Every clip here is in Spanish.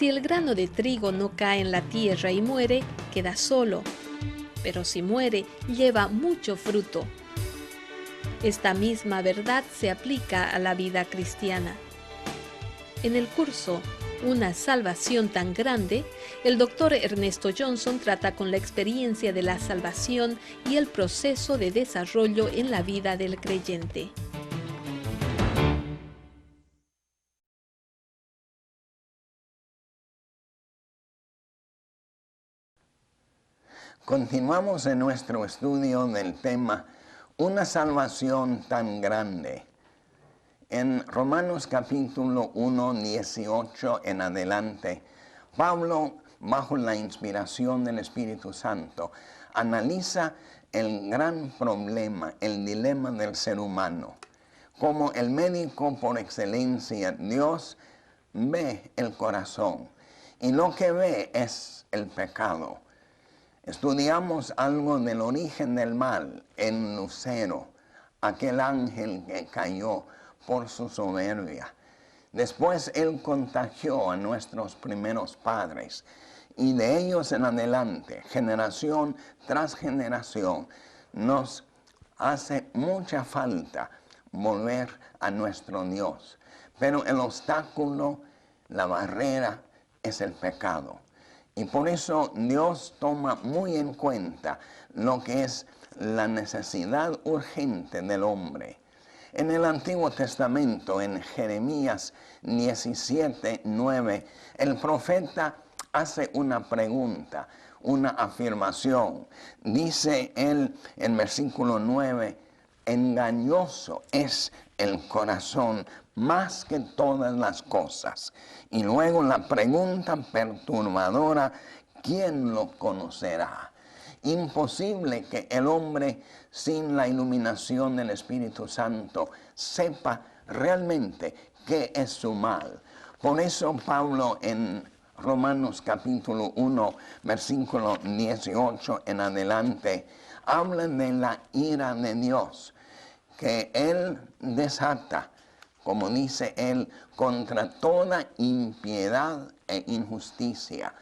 Si el grano de trigo no cae en la tierra y muere, queda solo, pero si muere, lleva mucho fruto. Esta misma verdad se aplica a la vida cristiana. En el curso Una salvación tan grande, el Dr. Ernesto Johnson trata con la experiencia de la salvación y el proceso de desarrollo en la vida del creyente. Continuamos en nuestro estudio del tema Una salvación tan grande. En Romanos capítulo 1, 18 en adelante, Pablo, bajo la inspiración del Espíritu Santo, analiza el gran problema, el dilema del ser humano. Como el médico por excelencia, Dios ve el corazón y lo que ve es el pecado. Estudiamos algo del origen del mal en Lucero, aquel ángel que cayó por su soberbia. Después él contagió a nuestros primeros padres y de ellos en adelante, generación tras generación, nos hace mucha falta volver a nuestro Dios. Pero el obstáculo, la barrera, es el pecado. Y por eso Dios toma muy en cuenta lo que es la necesidad urgente del hombre. En el Antiguo Testamento, en Jeremías 17, 9, el profeta hace una pregunta, una afirmación. Dice él en versículo 9, engañoso es el corazón más que todas las cosas. Y luego la pregunta perturbadora, ¿quién lo conocerá? Imposible que el hombre sin la iluminación del Espíritu Santo sepa realmente qué es su mal. Por eso Pablo en Romanos capítulo 1, versículo 18 en adelante, habla de la ira de Dios, que Él desata, como dice Él, contra toda impiedad e injusticia.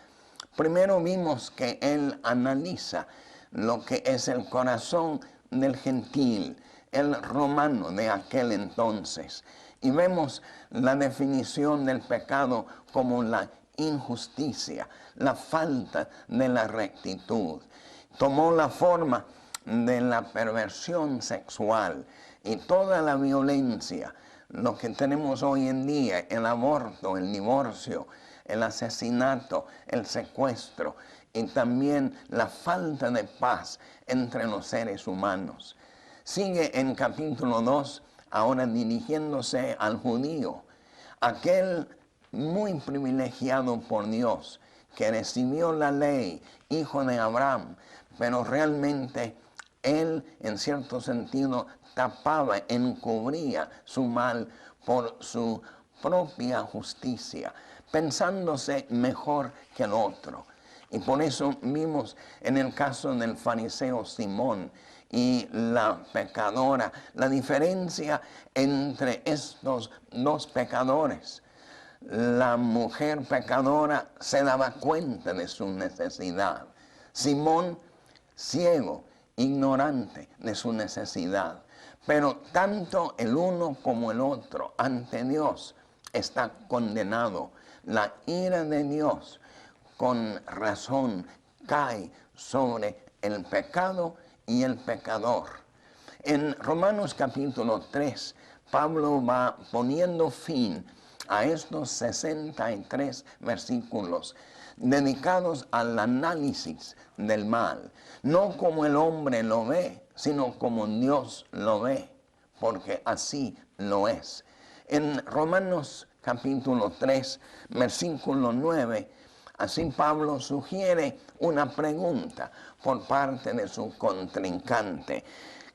Primero vimos que Él analiza lo que es el corazón del gentil, el romano de aquel entonces. Y vemos la definición del pecado como la injusticia, la falta de la rectitud. Tomó la forma de la perversión sexual y toda la violencia, lo que tenemos hoy en día, el aborto, el divorcio, el asesinato, el secuestro y también la falta de paz entre los seres humanos. Sigue en capítulo 2, ahora dirigiéndose al judío, aquel muy privilegiado por Dios, que recibió la ley, hijo de Abraham, pero realmente él, en cierto sentido, tapaba, encubría su mal por su propia justicia, pensándose mejor que el otro. Y por eso vimos en el caso del fariseo Simón y la pecadora, la diferencia entre estos dos pecadores. La mujer pecadora se daba cuenta de su necesidad. Simón, ciego, ignorante de su necesidad. Pero tanto el uno como el otro ante Dios está condenado. La ira de Dios con razón cae sobre el pecado y el pecador. En Romanos capítulo 3, Pablo va poniendo fin a estos 63 versículos dedicados al análisis del mal, no como el hombre lo ve, sino como Dios lo ve, porque así lo es. En Romanos capítulo 3, versículo 9, así Pablo sugiere una pregunta por parte de su contrincante.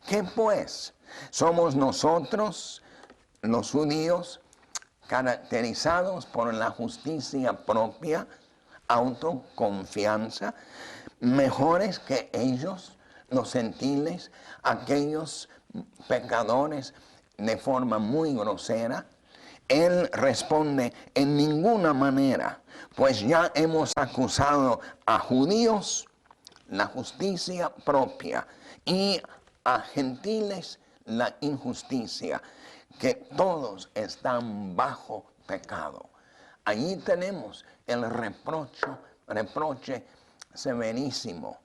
¿Qué pues? ¿Somos nosotros, los judíos, caracterizados por la justicia propia, autoconfianza, mejores que ellos, los gentiles, aquellos pecadores de forma muy grosera? Él responde: en ninguna manera, pues ya hemos acusado a judíos la justicia propia y a gentiles la injusticia, que todos están bajo pecado. Allí tenemos el reproche severísimo.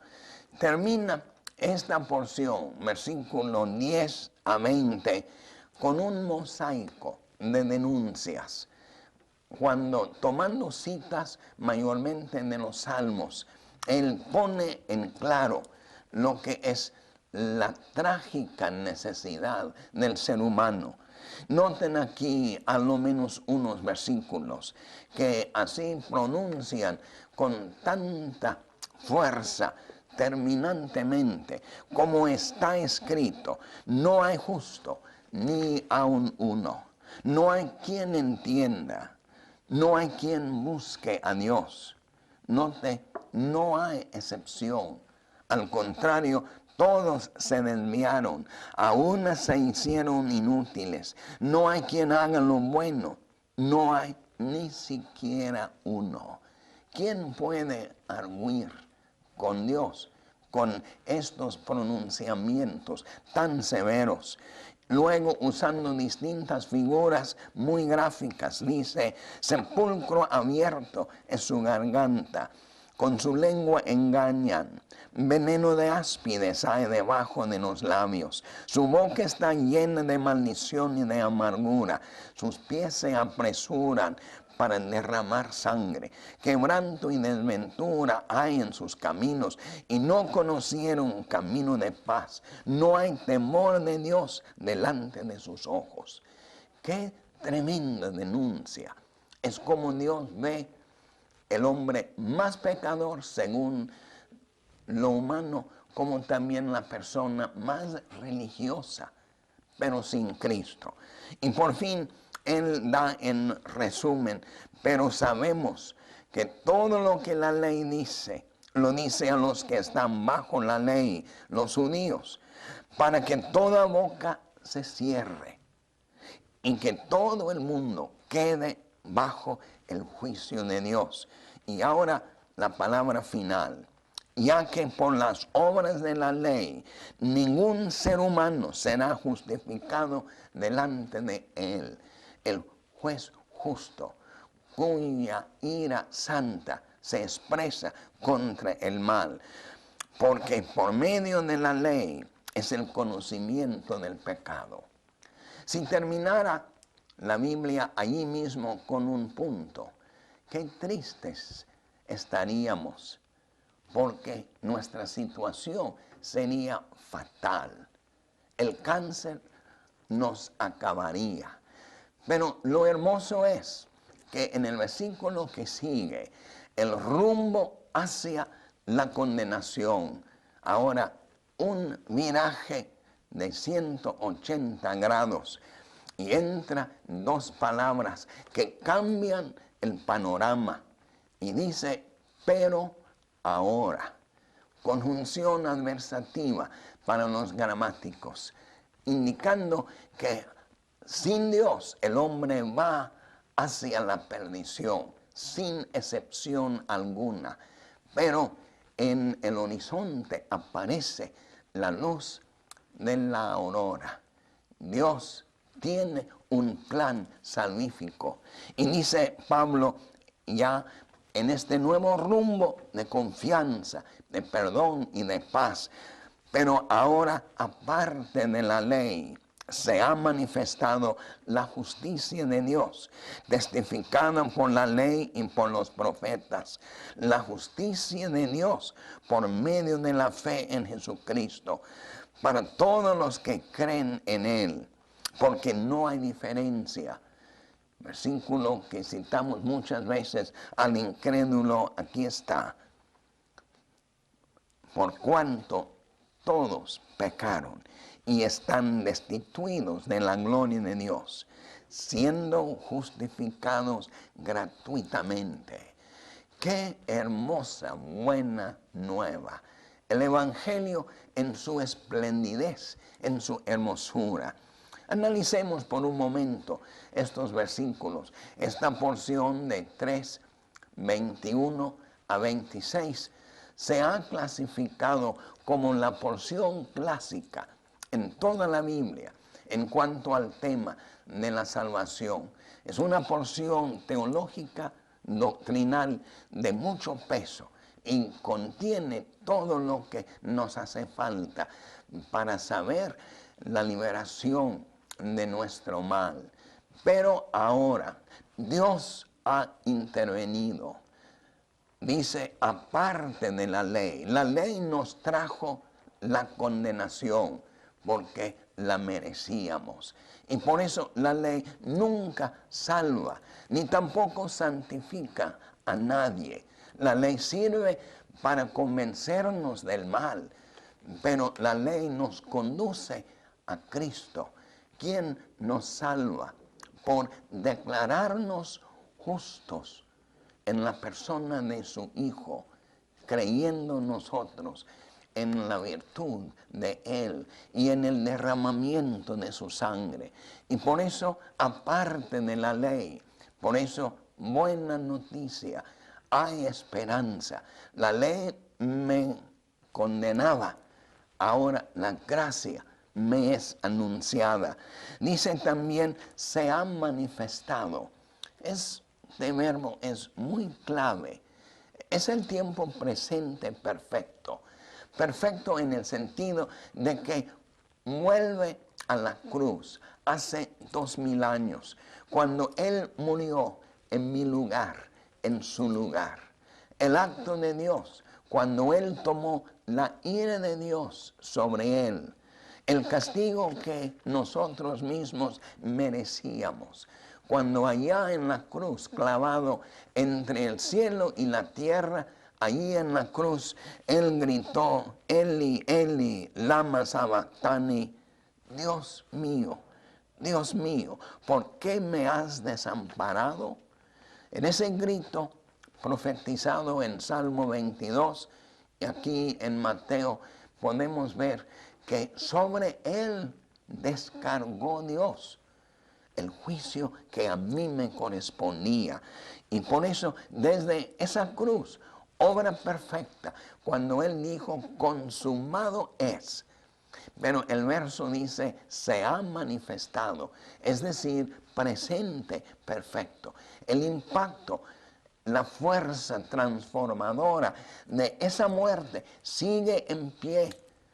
Termina esta porción, versículo 10 a 20, con un mosaico de denuncias. Cuando, tomando citas mayormente de los salmos, él pone en claro lo que es la trágica necesidad del ser humano. Noten aquí al menos unos versículos que así pronuncian con tanta fuerza, terminantemente, como está escrito: no hay justo, ni aun uno. No hay quien entienda, no hay quien busque a Dios. Note, no hay excepción. Al contrario, todos se desviaron, aún se hicieron inútiles. No hay quien haga lo bueno, no hay ni siquiera uno. ¿Quién puede arguir con Dios con estos pronunciamientos tan severos? Luego, usando distintas figuras muy gráficas, dice: sepulcro abierto es su garganta, con su lengua engañan, veneno de áspides hay debajo de los labios, su boca está llena de maldición y de amargura, sus pies se apresuran para derramar sangre. Quebranto y desventura hay en sus caminos, y no conocieron camino de paz. No hay temor de Dios delante de sus ojos. Qué tremenda denuncia. Es como Dios ve el hombre más pecador según lo humano, como también la persona más religiosa, pero sin Cristo. Y por fin, él da en resumen: pero sabemos que todo lo que la ley dice, lo dice a los que están bajo la ley, los judíos, para que toda boca se cierre y que todo el mundo quede bajo el juicio de Dios. Y ahora la palabra final: ya que por las obras de la ley ningún ser humano será justificado delante de él, el juez justo, cuya ira santa se expresa contra el mal, porque por medio de la ley es el conocimiento del pecado. Si terminara la Biblia allí mismo con un punto, qué tristes estaríamos, porque nuestra situación sería fatal. El cáncer nos acabaría. Pero lo hermoso es que en el versículo que sigue, el rumbo hacia la condenación, ahora un viraje de 180 grados, y entra dos palabras que cambian el panorama, y dice: pero ahora. Conjunción adversativa para los gramáticos, indicando que sin Dios el hombre va hacia la perdición, sin excepción alguna. Pero en el horizonte aparece la luz de la aurora. Dios tiene un plan salvífico. Y dice Pablo, ya en este nuevo rumbo de confianza, de perdón y de paz. Pero ahora, aparte de la ley, se ha manifestado la justicia de Dios, testificada por la ley y por los profetas. La justicia de Dios por medio de la fe en Jesucristo, para todos los que creen en Él, porque no hay diferencia. Versículo que citamos muchas veces: al incrédulo, aquí está: por cuanto todos pecaron y están destituidos de la gloria de Dios, siendo justificados gratuitamente. Qué hermosa, buena nueva. El Evangelio en su esplendidez, en su hermosura. Analicemos por un momento estos versículos, esta porción de 3, 21 a 26 se ha clasificado como la porción clásica en toda la Biblia en cuanto al tema de la salvación. Es una porción teológica, doctrinal de mucho peso y contiene todo lo que nos hace falta para saber la liberación de nuestro mal. Pero ahora Dios ha intervenido. Dice, aparte de la ley nos trajo la condenación porque la merecíamos. Y por eso la ley nunca salva, ni tampoco santifica a nadie. La ley sirve para convencernos del mal, pero la ley nos conduce a Cristo, quien nos salva por declararnos justos en la persona de su Hijo, creyendo nosotros en la virtud de Él y en el derramamiento de su sangre. Y por eso, aparte de la ley, por eso, buena noticia, hay esperanza. La ley me condenaba, ahora la gracia me es anunciada. Dice también, se ha manifestado. Este verbo es muy clave. Es el tiempo presente perfecto. Perfecto en el sentido de que vuelve a la cruz hace 2000 años, cuando Él murió en mi lugar, en su lugar. El acto de Dios, cuando Él tomó la ira de Dios sobre Él, el castigo que nosotros mismos merecíamos. Cuando allá en la cruz, clavado entre el cielo y la tierra, allí en la cruz, Él gritó, Eli, Eli, lama sabactani, Dios mío, ¿por qué me has desamparado? En ese grito profetizado en Salmo 22 y aquí en Mateo podemos ver que sobre Él descargó Dios el juicio que a mí me correspondía. Y por eso, desde esa cruz, obra perfecta, cuando Él dijo, consumado es. Pero el verso dice, se ha manifestado, es decir, presente perfecto. El impacto, la fuerza transformadora de esa muerte sigue en pie,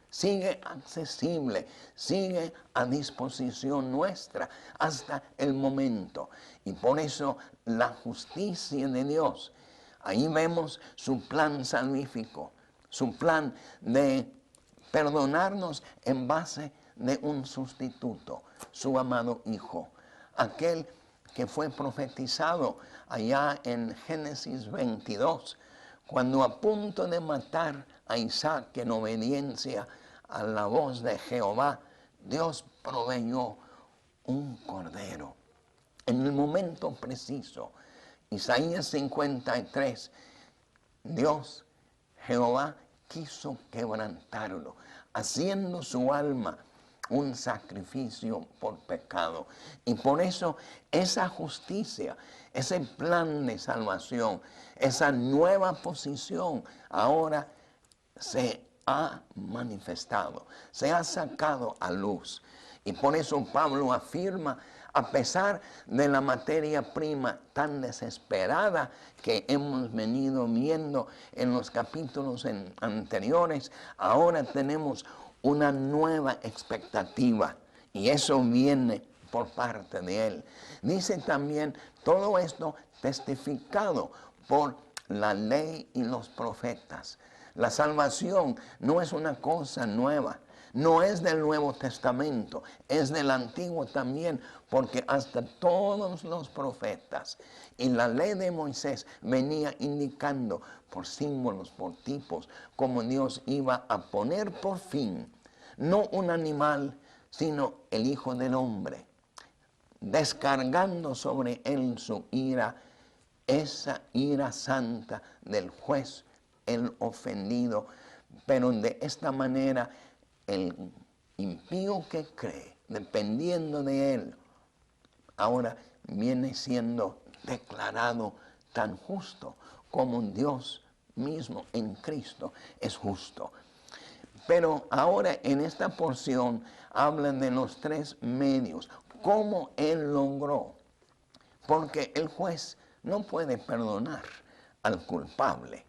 sigue accesible, sigue a disposición nuestra hasta el momento. Y por eso la justicia de Dios, ahí vemos su plan salvífico, su plan de perdonarnos en base de un sustituto, su amado Hijo, aquel que fue profetizado allá en Génesis 22, cuando a punto de matar a Isaac en obediencia a la voz de Jehová, Dios proveyó un cordero en el momento preciso. Isaías 53, Dios, Jehová, quiso quebrantarlo, haciendo su alma un sacrificio por pecado. Y por eso esa justicia, ese plan de salvación, esa nueva posición ahora se ha manifestado, se ha sacado a luz. Y por eso Pablo afirma, a pesar de la materia prima tan desesperada que hemos venido viendo en los capítulos anteriores, ahora tenemos una nueva expectativa y eso viene por parte de Él. Dice también todo esto testificado por la ley y los profetas. La salvación no es una cosa nueva. No es del Nuevo Testamento, es del Antiguo también, porque hasta todos los profetas y la ley de Moisés venía indicando por símbolos, por tipos, cómo Dios iba a poner por fin, no un animal, sino el Hijo del Hombre, descargando sobre él su ira, esa ira santa del juez, el ofendido, pero de esta manera el impío que cree, dependiendo de él, ahora viene siendo declarado tan justo como Dios mismo en Cristo es justo. Pero ahora en esta porción hablan de los tres medios, cómo él logró, porque el juez no puede perdonar al culpable.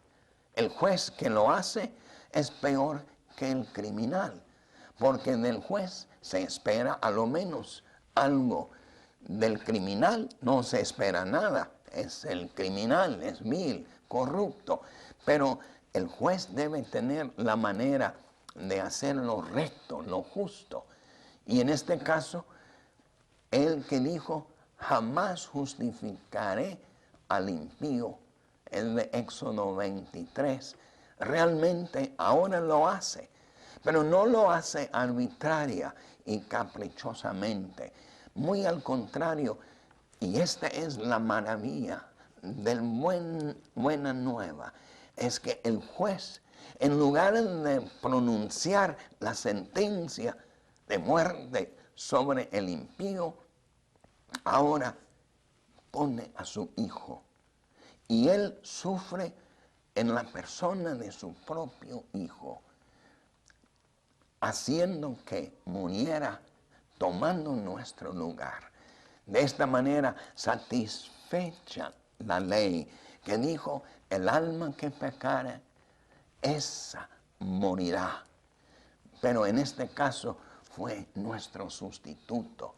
El juez que lo hace es peor que el criminal, porque del juez se espera a lo menos algo. Del criminal no se espera nada, es el criminal, es vil, corrupto, pero el juez debe tener la manera de hacer lo recto, lo justo. Y en este caso, el que dijo, jamás justificaré al impío, el de Éxodo 23, realmente ahora lo hace, pero no lo hace arbitraria y caprichosamente. Muy al contrario, y esta es la maravilla del buena nueva, es que el juez, en lugar de pronunciar la sentencia de muerte sobre el impío, ahora pone a su hijo. Y él sufre en la persona de su propio hijo, haciendo que muriera, tomando nuestro lugar. De esta manera satisfecha la ley que dijo, el alma que pecare, esa morirá. Pero en este caso fue nuestro sustituto,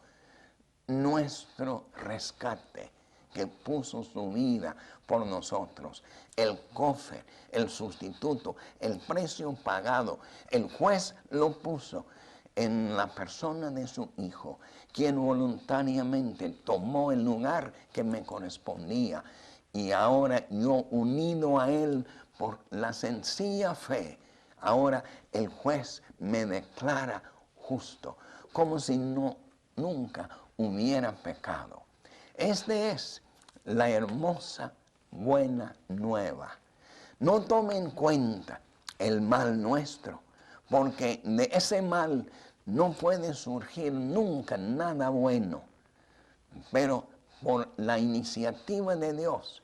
nuestro rescate, que puso su vida por nosotros. El cofre, el sustituto, el precio pagado, el juez lo puso en la persona de su hijo, quien voluntariamente tomó el lugar que me correspondía. Y ahora yo, unido a él por la sencilla fe, ahora el juez me declara justo, como si nunca hubiera pecado. Esta es la hermosa buena nueva. No tome en cuenta el mal nuestro, porque de ese mal no puede surgir nunca nada bueno. Pero por la iniciativa de Dios,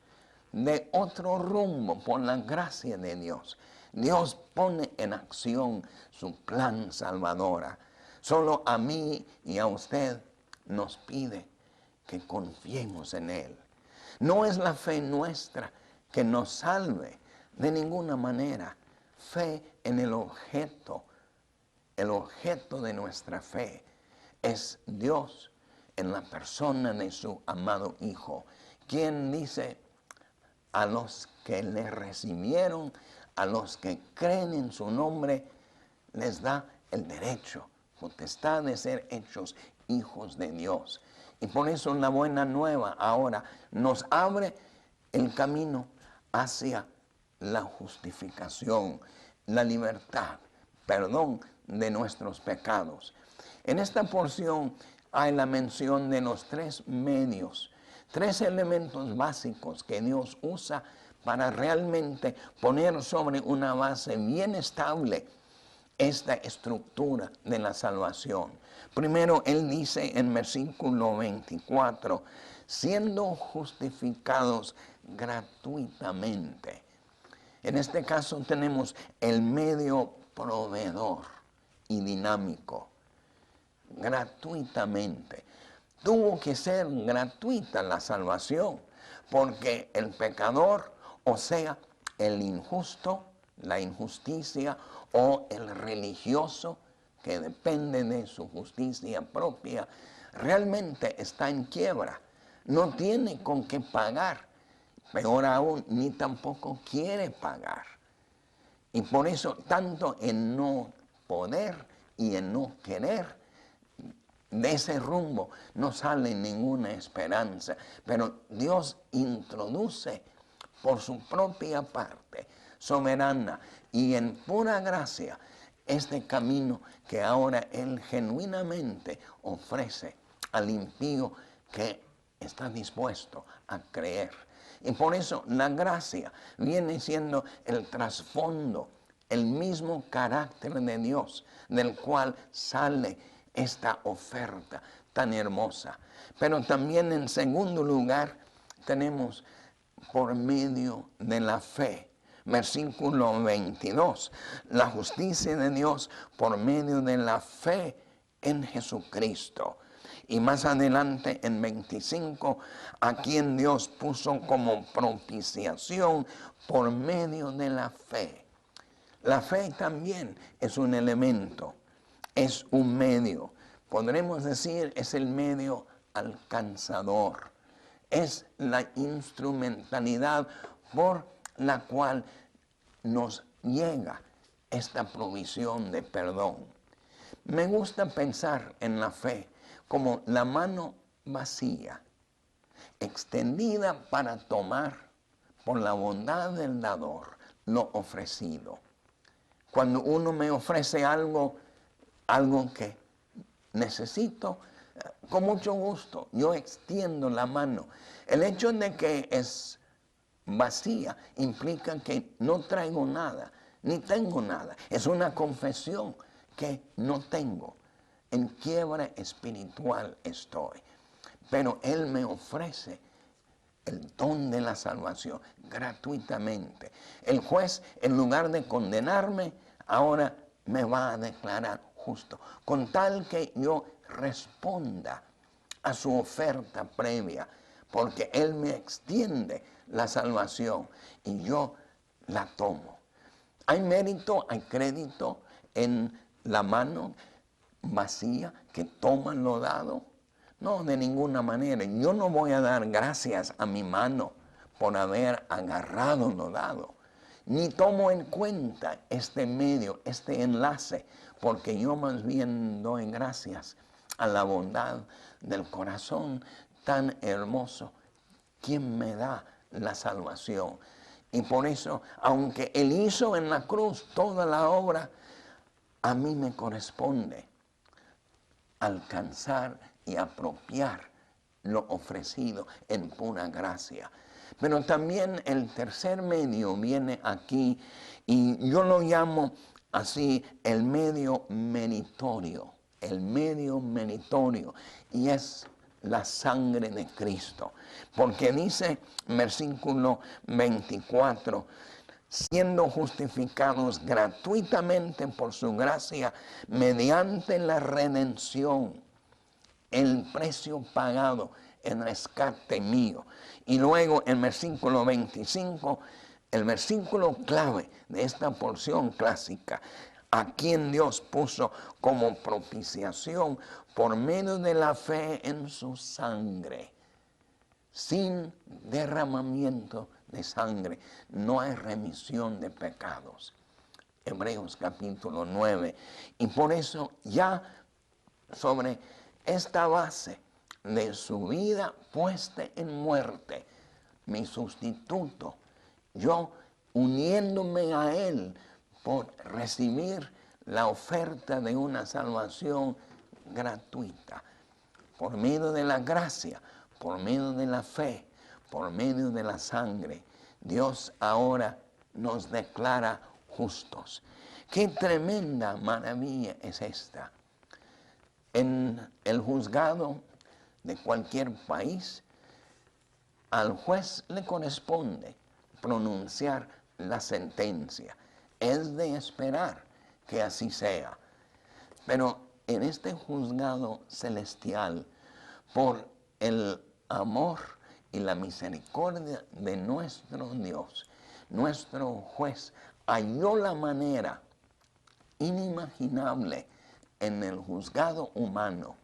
de otro rumbo, por la gracia de Dios, Dios pone en acción su plan salvadora. Solo a mí y a usted nos pide que confiemos en Él. No es la fe nuestra que nos salve de ninguna manera. Fe en el objeto de nuestra fe es Dios en la persona de su amado Hijo, quien dice, a los que le recibieron, a los que creen en su nombre, les da el derecho, potestad de ser hechos hijos de Dios. Y por eso la buena nueva ahora nos abre el camino hacia la justificación, la libertad, perdón de nuestros pecados. En esta porción hay la mención de los tres medios, tres elementos básicos que Dios usa para realmente poner sobre una base bien estable esta estructura de la salvación. Primero, él dice en versículo 24, siendo justificados gratuitamente. En este caso tenemos el medio proveedor y dinámico. Gratuitamente. Tuvo que ser gratuita la salvación, porque el pecador, o sea, el injusto, la injusticia, o el religioso, que depende de su justicia propia, realmente está en quiebra. No tiene con qué pagar, peor aún, ni tampoco quiere pagar. Y por eso, tanto en no poder y en no querer, de ese rumbo no sale ninguna esperanza. Pero Dios introduce por su propia parte, soberana y en pura gracia, este camino que ahora Él genuinamente ofrece al impío que está dispuesto a creer. Y por eso la gracia viene siendo el trasfondo, el mismo carácter de Dios, del cual sale esta oferta tan hermosa. Pero también en segundo lugar tenemos por medio de la fe. Versículo 22, la justicia de Dios por medio de la fe en Jesucristo. Y más adelante en 25, a quien Dios puso como propiciación por medio de la fe. La fe también es un elemento, es un medio. Podremos decir, es el medio alcanzador. Es la instrumentalidad por la cual nos llega esta provisión de perdón. Me gusta pensar en la fe como la mano vacía, extendida para tomar por la bondad del dador lo ofrecido. Cuando uno me ofrece algo que necesito, con mucho gusto, yo extiendo la mano. El hecho de que es vacía implica que no traigo nada, ni tengo nada. Es una confesión que no tengo. En quiebra espiritual estoy. Pero Él me ofrece el don de la salvación gratuitamente. El juez, en lugar de condenarme, ahora me va a declarar justo, con tal que yo responda a su oferta previa, porque Él me extiende la salvación y yo la tomo. ¿Hay mérito, hay crédito en la mano vacía que toma lo dado? No, de ninguna manera. Yo no voy a dar gracias a mi mano por haber agarrado lo dado. Ni tomo en cuenta este medio, este enlace, porque yo más bien doy gracias a la bondad del corazón tan hermoso, quien me da la salvación. Y por eso, aunque Él hizo en la cruz toda la obra, a mí me corresponde alcanzar y apropiar lo ofrecido en pura gracia. Pero también el tercer medio viene aquí y yo lo llamo así el medio meritorio, y es la sangre de Cristo. Porque dice versículo 24, siendo justificados gratuitamente por su gracia mediante la redención, el precio pagado, el rescate mío. Y luego en versículo 25, el versículo clave de esta porción clásica, a quien Dios puso como propiciación por medio de la fe en su sangre. Sin derramamiento de sangre no hay remisión de pecados. Hebreos capítulo 9. Y por eso ya sobre esta base de su vida puesta en muerte, mi sustituto, yo uniéndome a Él por recibir la oferta de una salvación gratuita, por medio de la gracia, por medio de la fe, por medio de la sangre, Dios ahora nos declara justos. Qué tremenda maravilla es esta. En el juzgado de cualquier país, al juez le corresponde pronunciar la sentencia. Es de esperar que así sea. Pero en este juzgado celestial, por el amor y la misericordia de nuestro Dios, nuestro juez halló la manera inimaginable en el juzgado humano,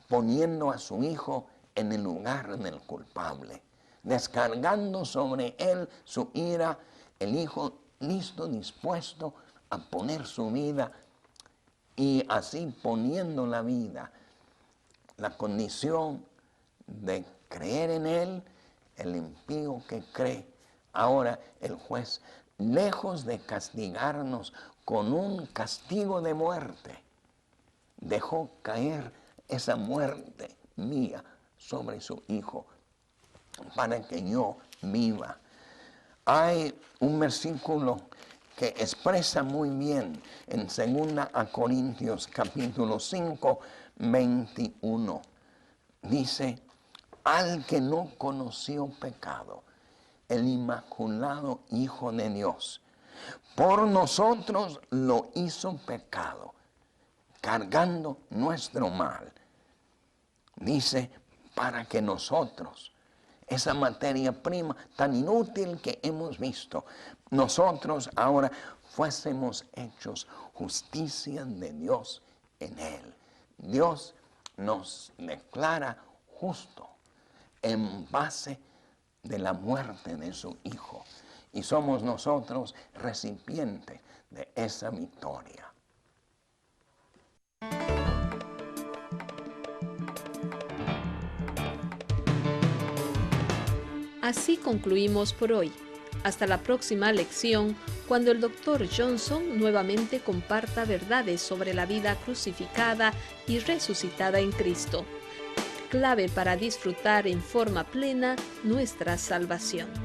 poniendo a su hijo en el lugar del culpable, descargando sobre él su ira, el hijo listo, dispuesto a poner su vida y así poniendo la vida, la condición de creer en él, el impío que cree. Ahora el juez, lejos de castigarnos con un castigo de muerte, dejó caer esa muerte mía sobre su hijo para que yo viva. Hay un versículo que expresa muy bien en 2 Corintios capítulo 5, 21. Dice, al que no conoció pecado, el inmaculado Hijo de Dios, por nosotros lo hizo pecado, cargando nuestro mal. Dice, para que nosotros, esa materia prima tan inútil que hemos visto, nosotros ahora fuésemos hechos justicia de Dios en Él. Dios nos declara justo en base de la muerte de su Hijo. Y somos nosotros recipientes de esa victoria. Así concluimos por hoy. Hasta la próxima lección, cuando el Dr. Johnson nuevamente comparta verdades sobre la vida crucificada y resucitada en Cristo, clave para disfrutar en forma plena nuestra salvación.